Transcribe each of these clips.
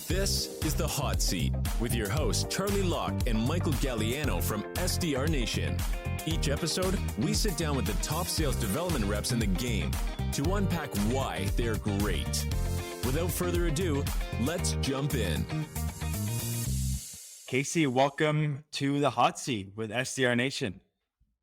This is The Hot Seat with your hosts Charlie Locke and Michael Gagliano from SDR Nation. Each episode, we sit down with the top sales development reps in the game to unpack why they're great. Without further ado, let's jump in. Casey, welcome to The Hot Seat with SDR Nation.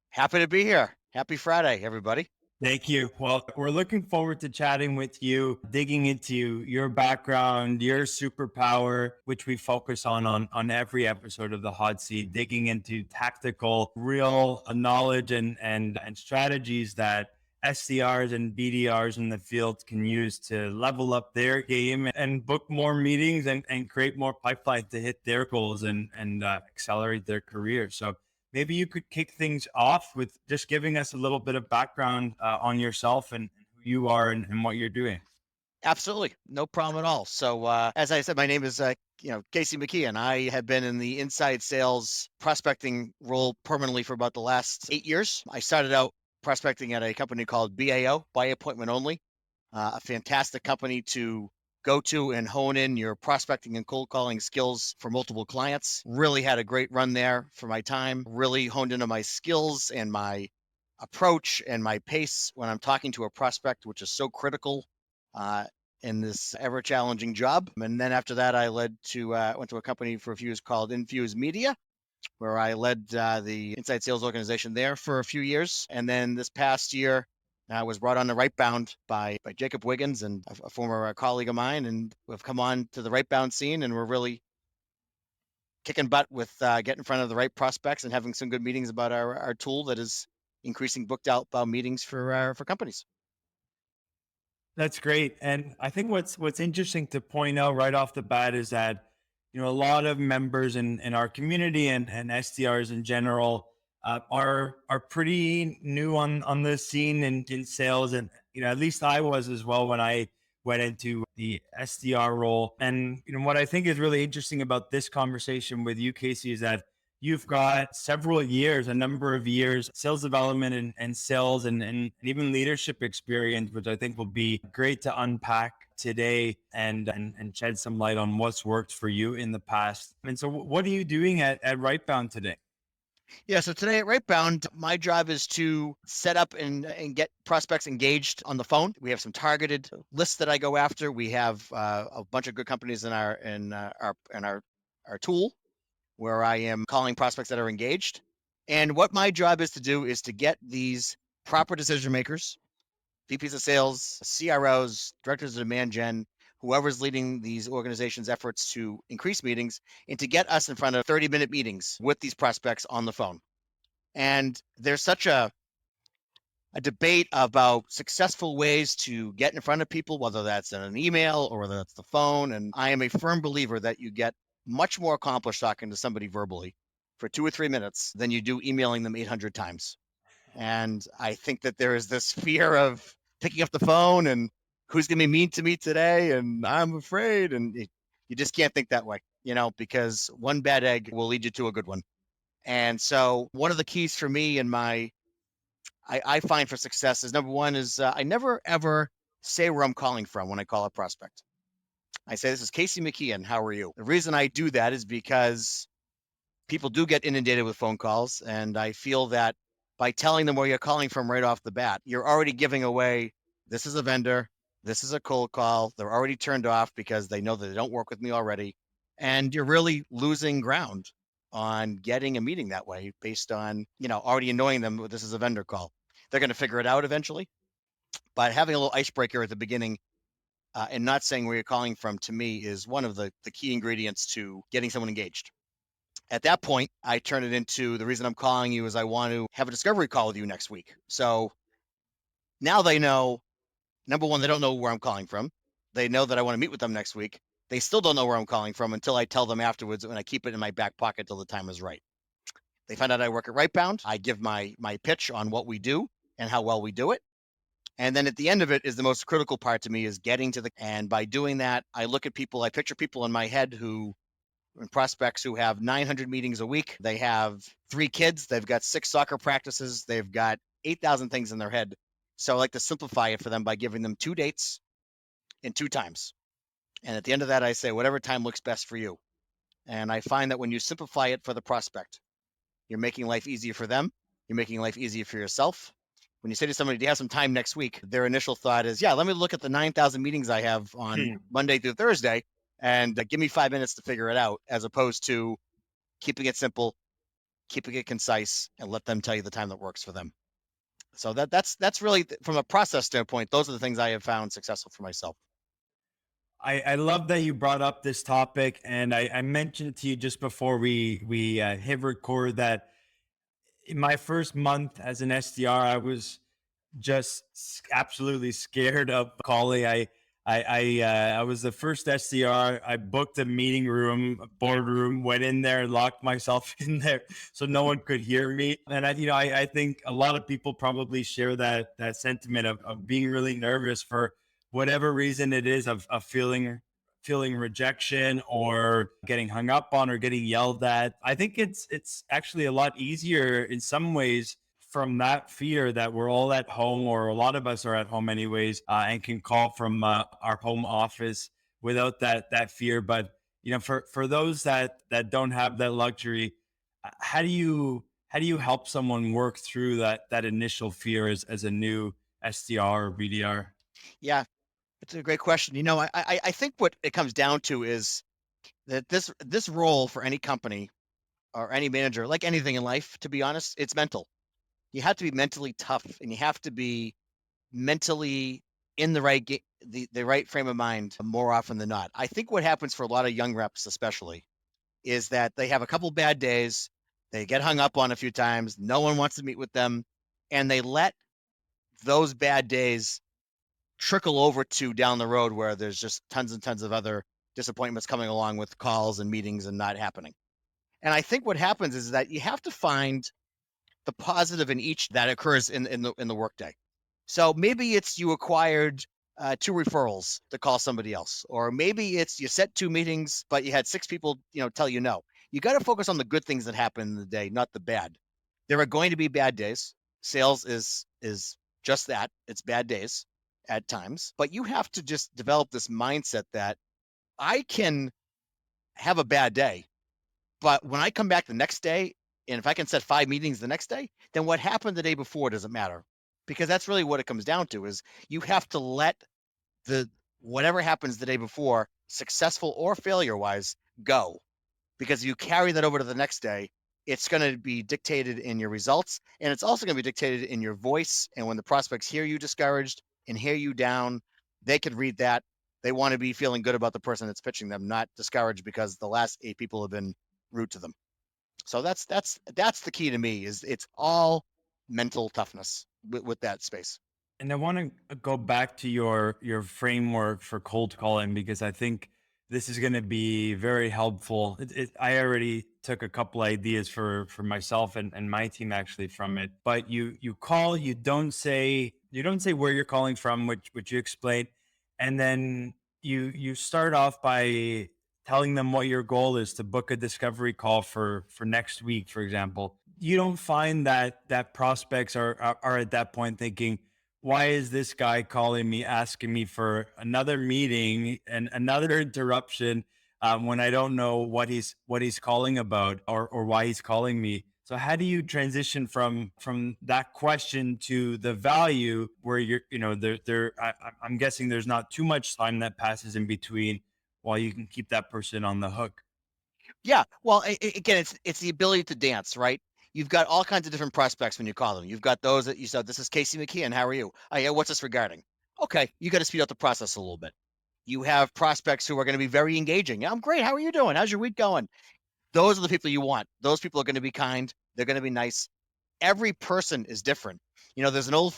Happy to be here. Happy Friday, everybody. Thank you. Well, we're looking forward to chatting with you, digging into your background, your superpower, which we focus on every episode of The Hot Seat, digging into tactical, real knowledge and strategies that SDRs and BDRs in the field can use to level up their game and book more meetings and create more pipeline to hit their goals and accelerate their career. So maybe you could kick things off with just giving us a little bit of background on yourself and who you are and what you're doing. Absolutely. No problem at all. So as I said, my name is Casey McKeon. I have been in the inside sales prospecting role permanently for about the last 8 years. I started out prospecting at a company called BAO, By Appointment Only, a fantastic company to go to and hone in your prospecting and cold calling skills for multiple clients. Really had a great run there for my time, really honed into my skills and my approach and my pace when I'm talking to a prospect, which is so critical in this ever-challenging job. And then after that, I went to a company for a few years called Infuse Media, where I led the inside sales organization there for a few years. And then this past year, I was brought on to RightBound by Jacob Wiggins and a former colleague of mine, and we've come on to the RightBound scene, and we're really kicking butt with getting in front of the right prospects and having some good meetings about our tool that is increasing booked outbound meetings for companies. That's great. And I think what's interesting to point out right off the bat is that, a lot of members in our community and SDRs in general are pretty new on the scene in sales. And, at least I was as well when I went into the SDR role. And, what I think is really interesting about this conversation with you, Casey, is that you've got several years, a number of years, sales development and sales and even leadership experience, which I think will be great to unpack today and shed some light on what's worked for you in the past. And so what are you doing at RightBound today? Yeah, so today at RightBound, my job is to set up and get prospects engaged on the phone. We have some targeted lists that I go after. We have a bunch of good companies in our tool where I am calling prospects that are engaged. And what my job is to do is to get these proper decision makers, VPs of sales, CROs, directors of demand gen, whoever's leading these organizations' efforts to increase meetings, and to get us in front of 30-minute meetings with these prospects on the phone. And there's such a debate about successful ways to get in front of people, whether that's in an email or whether that's the phone. And I am a firm believer that you get much more accomplished talking to somebody verbally for 2 or 3 minutes than you do emailing them 800 times. And I think that there is this fear of picking up the phone and who's going to be mean to me today, and I'm afraid. And you just can't think that way, because one bad egg will lead you to a good one. And so one of the keys for me and I find for success is, number one is I never, ever say where I'm calling from when I call a prospect. I say, this is Casey McKeon. How are you? The reason I do that is because people do get inundated with phone calls. And I feel that by telling them where you're calling from right off the bat, you're already giving away, this is a vendor, this is a cold call. They're already turned off because they know that they don't work with me already. And you're really losing ground on getting a meeting that way based on, already annoying them with this is a vendor call. They're going to figure it out eventually. But having a little icebreaker at the beginning and not saying where you're calling from, to me, is one of the key ingredients to getting someone engaged. At that point, I turn it into, the reason I'm calling you is I want to have a discovery call with you next week. So now they know, number one, they don't know where I'm calling from. They know that I want to meet with them next week. They still don't know where I'm calling from until I tell them afterwards, and I keep it in my back pocket till the time is right. They find out I work at RightBound. I give my pitch on what we do and how well we do it. And then at the end of it is the most critical part to me, is getting to and by doing that, I look at people, I picture people in my head prospects who have 900 meetings a week. They have 3 kids. They've got 6 soccer practices. They've got 8,000 things in their head. So I like to simplify it for them by giving them 2 dates and 2 times. And at the end of that, I say, whatever time looks best for you. And I find that when you simplify it for the prospect, you're making life easier for them. You're making life easier for yourself. When you say to somebody, do you have some time next week? Their initial thought is, yeah, let me look at the 9,000 meetings I have on Monday through Thursday and give me 5 minutes to figure it out, as opposed to keeping it simple, keeping it concise, and let them tell you the time that works for them. So that's really, from a process standpoint, those are the things I have found successful for myself. I love that you brought up this topic, and I mentioned to you just before we hit record that in my first month as an SDR, I was just absolutely scared of calling. I was the first SDR. I booked a meeting room, a boardroom, went in there, locked myself in there so no one could hear me. And I think a lot of people probably share that sentiment of being really nervous for whatever reason it is, of feeling rejection or getting hung up on or getting yelled at. I think it's actually a lot easier in some ways from that fear that we're all at home, or a lot of us are at home anyways, and can call from our home office without that fear. But for those that don't have that luxury, how do you help someone work through that initial fear as a new SDR or BDR? Yeah, it's a great question. I think what it comes down to is that this role for any company or any manager, like anything in life, to be honest, it's mental. You have to be mentally tough, and you have to be mentally in the right frame of mind more often than not. I think what happens for a lot of young reps, especially, is that they have a couple bad days, they get hung up on a few times, no one wants to meet with them, and they let those bad days trickle over to down the road where there's just tons and tons of other disappointments coming along with calls and meetings and not happening. And I think what happens is that you have to find the positive in each that occurs in the workday. So maybe it's you acquired 2 referrals to call somebody else, or maybe it's you set 2 meetings, but you had 6 people, tell you no. You got to focus on the good things that happen in the day, not the bad. There are going to be bad days. Sales is just that. It's bad days at times, but you have to just develop this mindset that I can have a bad day, but when I come back the next day, and if I can set 5 meetings the next day, then what happened the day before doesn't matter. Because that's really what it comes down to, is you have to let the whatever happens the day before, successful or failure wise, go. Because you carry that over to the next day, it's going to be dictated in your results, and it's also going to be dictated in your voice. And when the prospects hear you discouraged and hear you down, they could read that. They want to be feeling good about the person that's pitching them, not discouraged because the last 8 people have been rude to them. So that's the key to me, is it's all mental toughness with that space. And I want to go back to your framework for cold calling, because I think this is going to be very helpful. I already took a couple ideas for myself and my team actually from it. But you call, you don't say where you're calling from, which you explained, and then you start off by telling them what your goal is, to book a discovery call for next week, for example. You don't find that prospects are at that point thinking, why is this guy calling me, asking me for another meeting and another interruption, when I don't know what he's calling about, or why he's calling me? So how do you transition from that question to the value where I'm guessing there's not too much time that passes in between, while you can keep that person on the hook? Yeah, well, again, it's the ability to dance, right? You've got all kinds of different prospects when you call them. You've got those that you said, "This is Casey McKeon. How are you? Oh, yeah, what's this regarding?" Okay, you got to speed up the process a little bit. You have prospects who are going to be very engaging. "Yeah, I'm great. How are you doing? How's your week going?" Those are the people you want. Those people are going to be kind. They're going to be nice. Every person is different. There's an old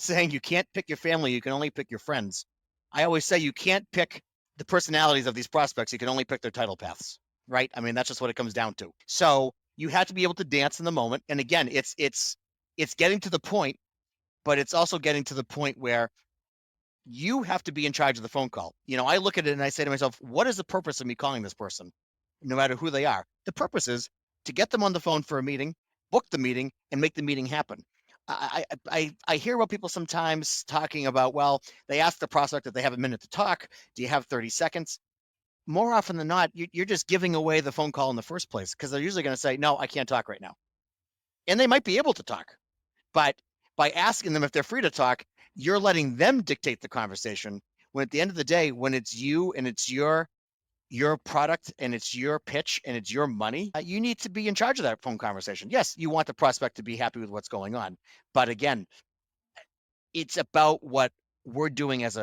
saying, you can't pick your family, you can only pick your friends. I always say you can't pick the personalities of these prospects, you can only pick their title paths, right? I mean, that's just what it comes down to. So you have to be able to dance in the moment. And again, it's getting to the point, but it's also getting to the point where you have to be in charge of the phone call. I look at it and I say to myself, what is the purpose of me calling this person, no matter who they are? The purpose is to get them on the phone for a meeting, book the meeting, and make the meeting happen. I hear about people sometimes talking about, well, they ask the prospect if they have a minute to talk. Do you have 30 seconds? More often than not, you're just giving away the phone call in the first place, because they're usually going to say, no, I can't talk right now. And they might be able to talk, but by asking them if they're free to talk, you're letting them dictate the conversation. When at the end of the day, when it's you and it's your product and it's your pitch and it's your money, you need to be in charge of that phone conversation. Yes, you want the prospect to be happy with what's going on. But again, it's about what we're doing as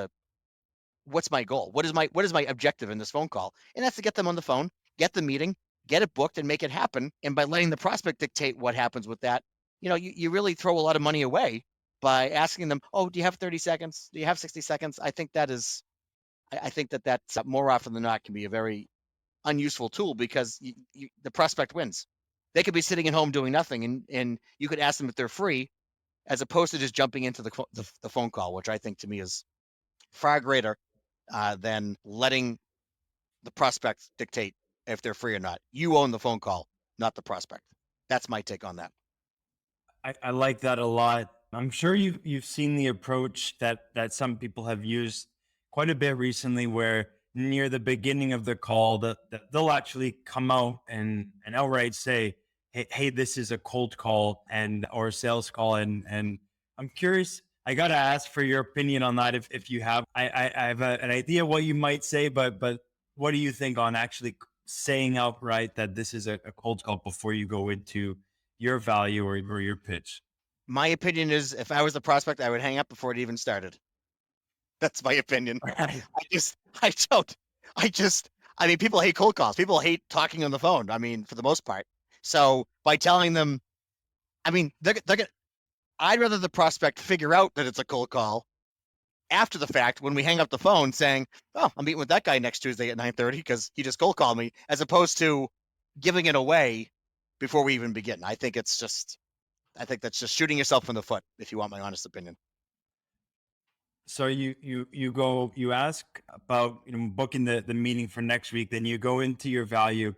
what's my goal? What is my objective in this phone call? And that's to get them on the phone, get the meeting, get it booked and make it happen. And by letting the prospect dictate what happens with that, you really throw a lot of money away by asking them, oh, do you have 30 seconds? Do you have 60 seconds? I think that's more often than not can be a very unuseful tool, because the prospect wins. They could be sitting at home doing nothing, and you could ask them if they're free, as opposed to just jumping into the phone call, which I think to me is far greater than letting the prospect dictate if they're free or not. You own the phone call, not the prospect. That's my take on that. I like that a lot. I'm sure you've seen the approach that some people have used quite a bit recently, where near the beginning of the call, they'll actually come out and outright say, hey, this is a cold call or a sales call. And I'm curious, I got to ask for your opinion on that. If you have, I have an idea what you might say, but what do you think on actually saying outright that this is a cold call before you go into your value or your pitch? My opinion is, if I was the prospect, I would hang up before it even started. That's my opinion. I mean, people hate cold calls. People hate talking on the phone. I mean, for the most part. So by telling them, I mean, I'd rather the prospect figure out that it's a cold call after the fact, when we hang up the phone, saying, oh, I'm meeting with that guy next Tuesday at 9:30 because he just cold called me, as opposed to giving it away before we even begin. I think that's just shooting yourself in the foot, if you want my honest opinion. So you ask about booking the meeting for next week, then you go into your value.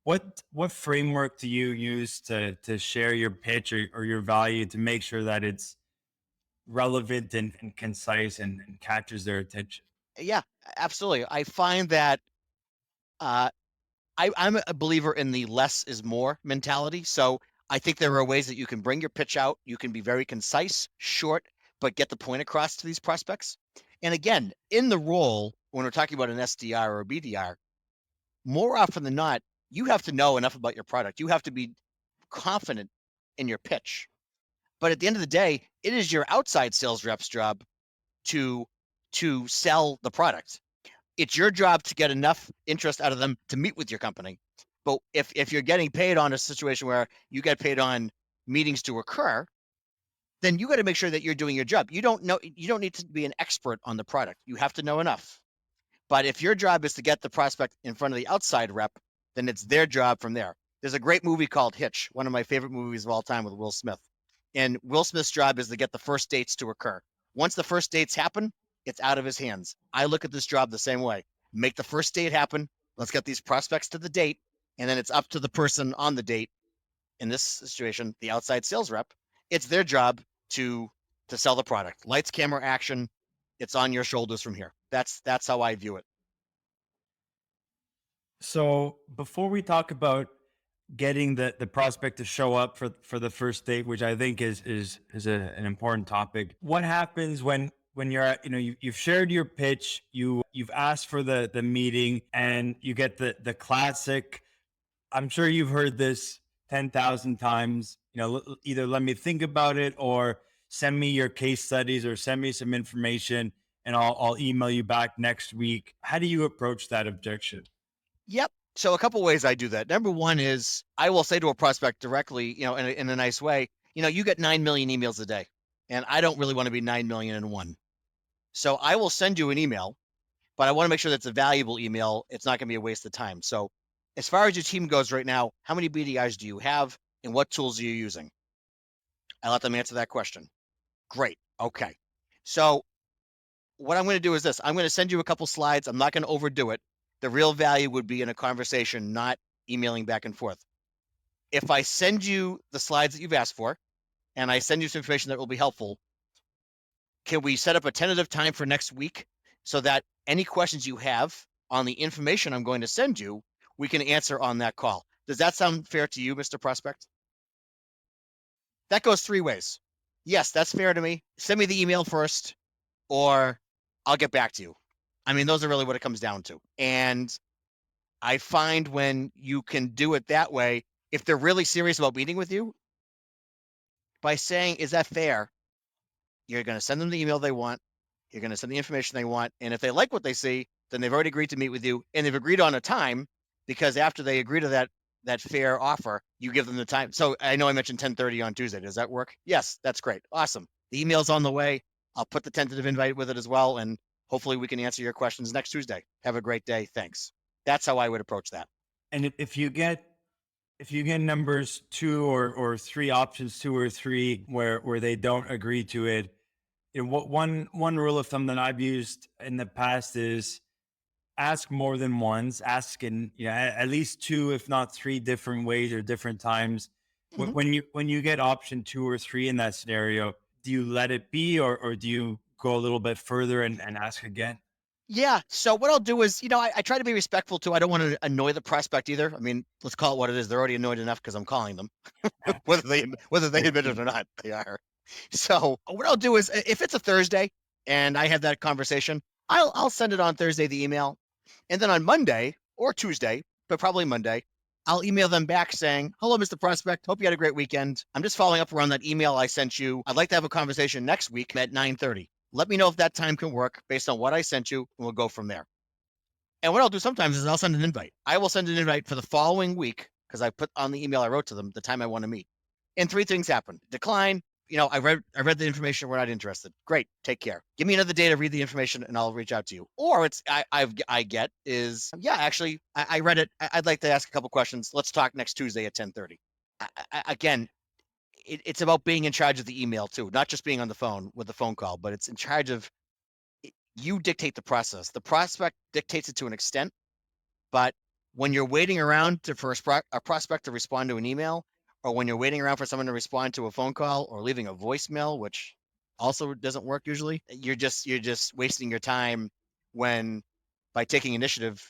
What framework do you use to share your pitch or your value to make sure that it's relevant and concise and catches their attention? Yeah, absolutely. I find that I'm a believer in the less is more mentality. So I think there are ways that you can bring your pitch out. You can be very concise, short, but get the point across to these prospects. And again, in the role, when we're talking about an SDR or a BDR, more often than not, you have to know enough about your product. You have to be confident in your pitch. But at the end of the day, it is your outside sales rep's job to sell the product. It's your job to get enough interest out of them to meet with your company. But if you're getting paid on a situation where you get paid on meetings to occur, then you got to make sure that you're doing your job. You don't need to be an expert on the product. You have to know enough. But if your job is to get the prospect in front of the outside rep, then it's their job from there. There's a great movie called Hitch, one of my favorite movies of all time, with Will Smith. And Will Smith's job is to get the first dates to occur. Once the first dates happen, it's out of his hands. I look at this job the same way. Make the first date happen. Let's get these prospects to the date. And then it's up to the person on the date, in this situation, the outside sales rep. It's their job to sell the product. Lights, camera, action. It's on your shoulders from here. That's how I view it. So before we talk about getting the prospect to show up for the first date, which I think is an important topic, what happens when you're at, you've shared your pitch, you've asked for the meeting, and you get the classic, I'm sure you've heard this 10,000 times, either let me think about it, or send me your case studies, or send me some information and I'll email you back next week. How do you approach that objection? Yep. So a couple ways I do that. Number one is, I will say to a prospect directly, in a nice way, you get 9 million emails a day, and I don't really want to be 9 million in one. So I will send you an email, but I want to make sure that's a valuable email. It's not going to be a waste of time. So as far as your team goes right now, how many BDIs do you have, and what tools are you using? I let them answer that question. Great. Okay. So what I'm going to do is this. I'm going to send you a couple slides. I'm not going to overdo it. The real value would be in a conversation, not emailing back and forth. If I send you the slides that you've asked for, and I send you some information that will be helpful, can we set up a tentative time for next week so that any questions you have on the information I'm going to send you, we can answer on that call? Does that sound fair to you, Mr. Prospect? That goes 3 ways. Yes, that's fair to me. Send me the email first, or I'll get back to you. I mean, those are really what it comes down to. And I find when you can do it that way, if they're really serious about meeting with you, by saying, is that fair? You're going to send them the email they want. You're going to send the information they want. And if they like what they see, then they've already agreed to meet with you, and they've agreed on a time, because after they agree to that fair offer, you give them the time. So I know I mentioned 10:30 on Tuesday. Does that work? Yes, that's great. Awesome. The email's on the way. I'll put the tentative invite with it as well. And hopefully we can answer your questions next Tuesday. Have a great day. Thanks. That's how I would approach that. And if you get numbers 2 or 3, options 2 or 3 where they don't agree to it, you know, what one rule of thumb that I've used in the past is ask more than once. Ask in, you know, at least 2, if not 3 different ways or different times. Mhm. When you get option 2 or 3 in that scenario, do you let it be, or do you go a little bit further and ask again? Yeah. So what I'll do is, I try to be respectful too. I don't want to annoy the prospect either. I mean, let's call it what it is. They're already annoyed enough because I'm calling them, whether they admit it or not, they are. So what I'll do is, if it's a Thursday and I have that conversation, I'll send it on Thursday, the email, and then on Monday or Tuesday, but probably Monday, I'll email them back saying, hello, Mr. Prospect. Hope you had a great weekend. I'm just following up around that email I sent you. I'd like to have a conversation next week at 9:30. Let me know if that time can work based on what I sent you, and we'll go from there. And what I'll do sometimes is I'll send an invite. I will send an invite for the following week because I put on the email I wrote to them the time I want to meet. And 3 things happen. Decline. I read the information. We're not interested. Great. Take care. Give me another day to read the information and I'll reach out to you. Or I get is, yeah, actually, I read it. I'd like to ask a couple questions. Let's talk next Tuesday at 10:30. Again, it's about being in charge of the email too, not just being on the phone with the phone call, but it's in charge of, you dictate the process. The prospect dictates it to an extent, but when you're waiting around for a prospect to respond to an email, or when you're waiting around for someone to respond to a phone call or leaving a voicemail, which also doesn't work usually, you're just wasting your time, when by taking initiative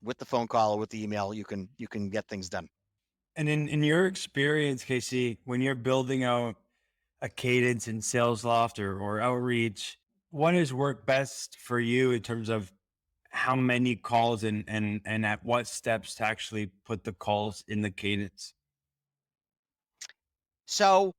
with the phone call or with the email, you can get things done. And in your experience, Casey, when you're building out a cadence in sales loft or outreach, what has worked best for you in terms of how many calls and at what steps to actually put the calls in the cadence? So,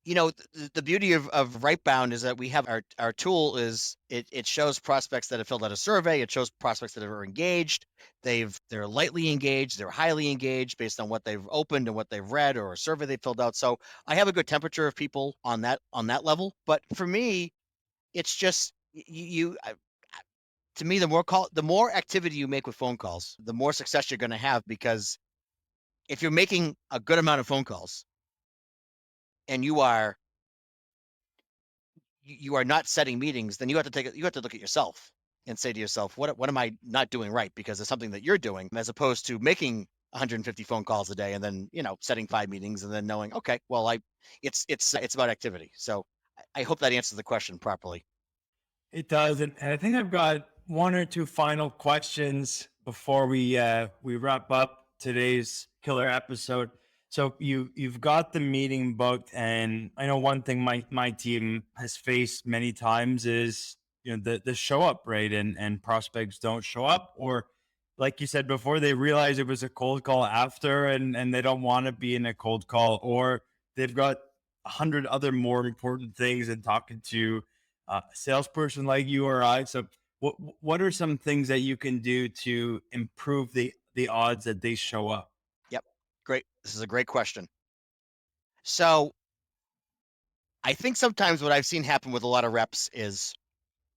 the beauty of RightBound is that we have our tool is it shows prospects that have filled out a survey. It shows prospects that are engaged. They're lightly engaged. They're highly engaged based on what they've opened and what they've read, or a survey they filled out. So I have a good temperature of people on that level. But for me, it's just to me, the more activity you make with phone calls, the more success you're going to have, because if you're making a good amount of phone calls and you are not setting meetings, then you have to look at yourself and say to yourself, what am I not doing right? Because it's something that you're doing, as opposed to making 150 phone calls a day and then, setting 5 meetings and then knowing, okay, well, it's about activity. So I hope that answers the question properly. It does, and I think I've got 1 or 2 final questions before we wrap up today's killer episode. So you've got the meeting booked, and I know one thing my team has faced many times is, you know, the show up rate, and prospects don't show up, or like you said before, they realize it was a cold call after, and they don't want to be in a cold call, or they've got 100 other more important things than talking to a salesperson like you or I. So what are some things that you can do to improve the odds that they show up? Yep. Great. This is a great question. So I think sometimes what I've seen happen with a lot of reps is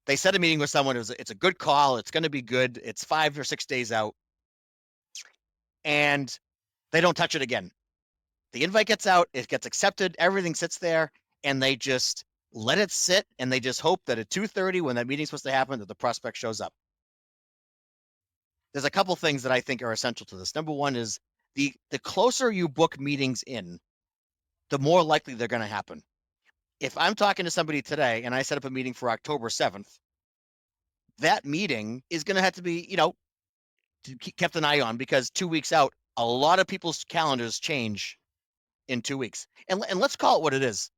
they set a meeting with someone. It's a good call. It's going to be good. It's 5 or 6 days out, and they don't touch it again. The invite gets out, it gets accepted, everything sits there, and they just let it sit, and they just hope that at 2:30, when that meeting's supposed to happen, that the prospect shows up. There's a couple things that I think are essential to this. Number one is the closer you book meetings in, the more likely they're going to happen. If I'm talking to somebody today and I set up a meeting for October 7th, that meeting is going to have to be, kept an eye on, because 2 weeks out, a lot of people's calendars change in 2 weeks. And let's call it what it is.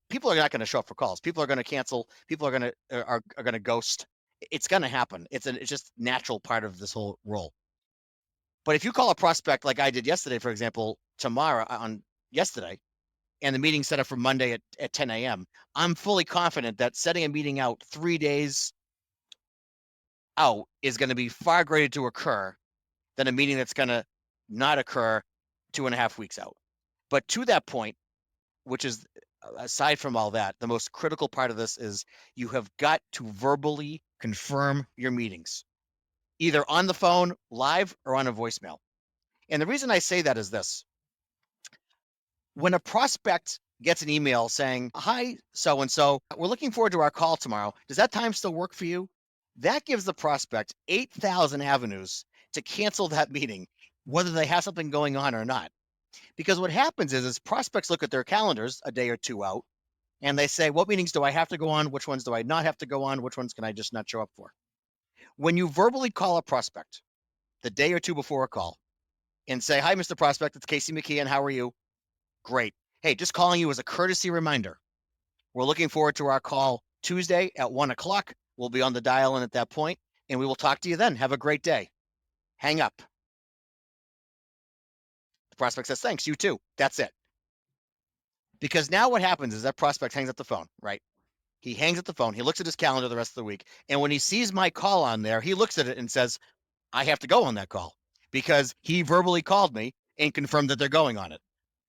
People are not going to show up for calls. People are going to cancel. People are going to ghost. It's going to happen. It's just natural part of this whole role. But if you call a prospect like I did yesterday, for example, yesterday, and the meeting set up for Monday at 10 a.m., I'm fully confident that setting a meeting out 3 days out is going to be far greater to occur than a meeting that's going to not occur 2.5 weeks out. But to that point, which is aside from all that, the most critical part of this is you have got to verbally confirm your meetings, either on the phone, live, or on a voicemail. And the reason I say that is this. When a prospect gets an email saying, "Hi, so-and-so, we're looking forward to our call tomorrow. Does that time still work for you?" That gives the prospect 8,000 avenues to cancel that meeting, whether they have something going on or not. Because what happens is prospects look at their calendars a day or two out, and they say, what meetings do I have to go on? Which ones do I not have to go on? Which ones can I just not show up for? When you verbally call a prospect the day or two before a call and say, "Hi, Mr. Prospect, it's Casey McKeon. How are you?" Great. Hey, just calling you as a courtesy reminder. We're looking forward to our call Tuesday at 1 o'clock. We'll be on the dial-in at that point, and we will talk to you then. Have a great day. Hang up. The prospect says, "Thanks, you too." That's it. Because now what happens is that prospect hangs up the phone, right? He hangs up the phone. He looks at his calendar the rest of the week. And when he sees my call on there, he looks at it and says, "I have to go on that call," because he verbally called me and confirmed that they're going on it.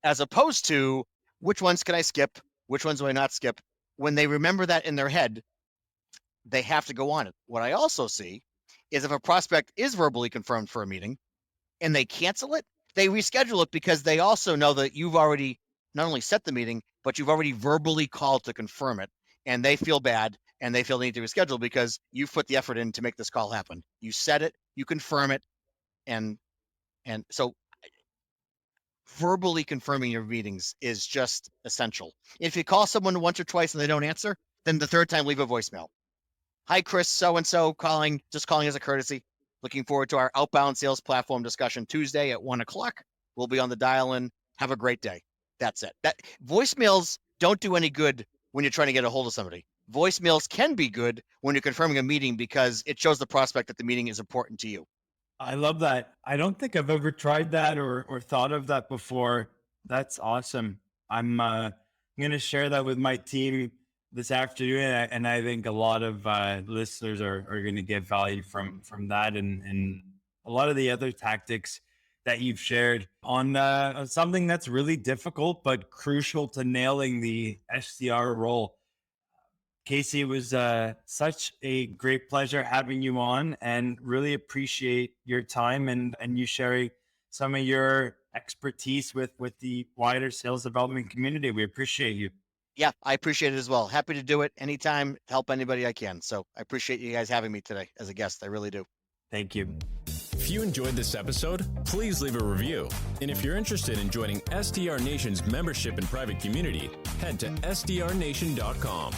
As opposed to, which ones can I skip? Which ones do I not skip? When they remember that in their head, they have to go on it. What I also see is if a prospect is verbally confirmed for a meeting and they cancel it, they reschedule it because they also know that you've already not only set the meeting, but you've already verbally called to confirm it, and they feel bad and they feel they need to reschedule because you've put the effort in to make this call happen. You said it, you confirm it, and so verbally confirming your meetings is just essential. If you call someone once or twice and they don't answer, then the third time leave a voicemail. "Hi, Chris, so-and-so just calling as a courtesy. Looking forward to our outbound sales platform discussion Tuesday at 1 o'clock. We'll be on the dial-in. Have a great day." That's it. Voicemails don't do any good when you're trying to get a hold of somebody. Voicemails can be good when you're confirming a meeting because it shows the prospect that the meeting is important to you. I love that. I don't think I've ever tried that or thought of that before. That's awesome. I'm going to share that with my team this afternoon, and I think a lot of listeners are going to get value from that and a lot of the other tactics that you've shared on something that's really difficult but crucial to nailing the SDR role. Casey, it was such a great pleasure having you on, and really appreciate your time and you sharing some of your expertise with the wider sales development community. We appreciate you. Yeah, I appreciate it as well. Happy to do it anytime, help anybody I can. So I appreciate you guys having me today as a guest. I really do. Thank you. If you enjoyed this episode, please leave a review. And if you're interested in joining SDR Nation's membership and private community, head to sdrnation.com.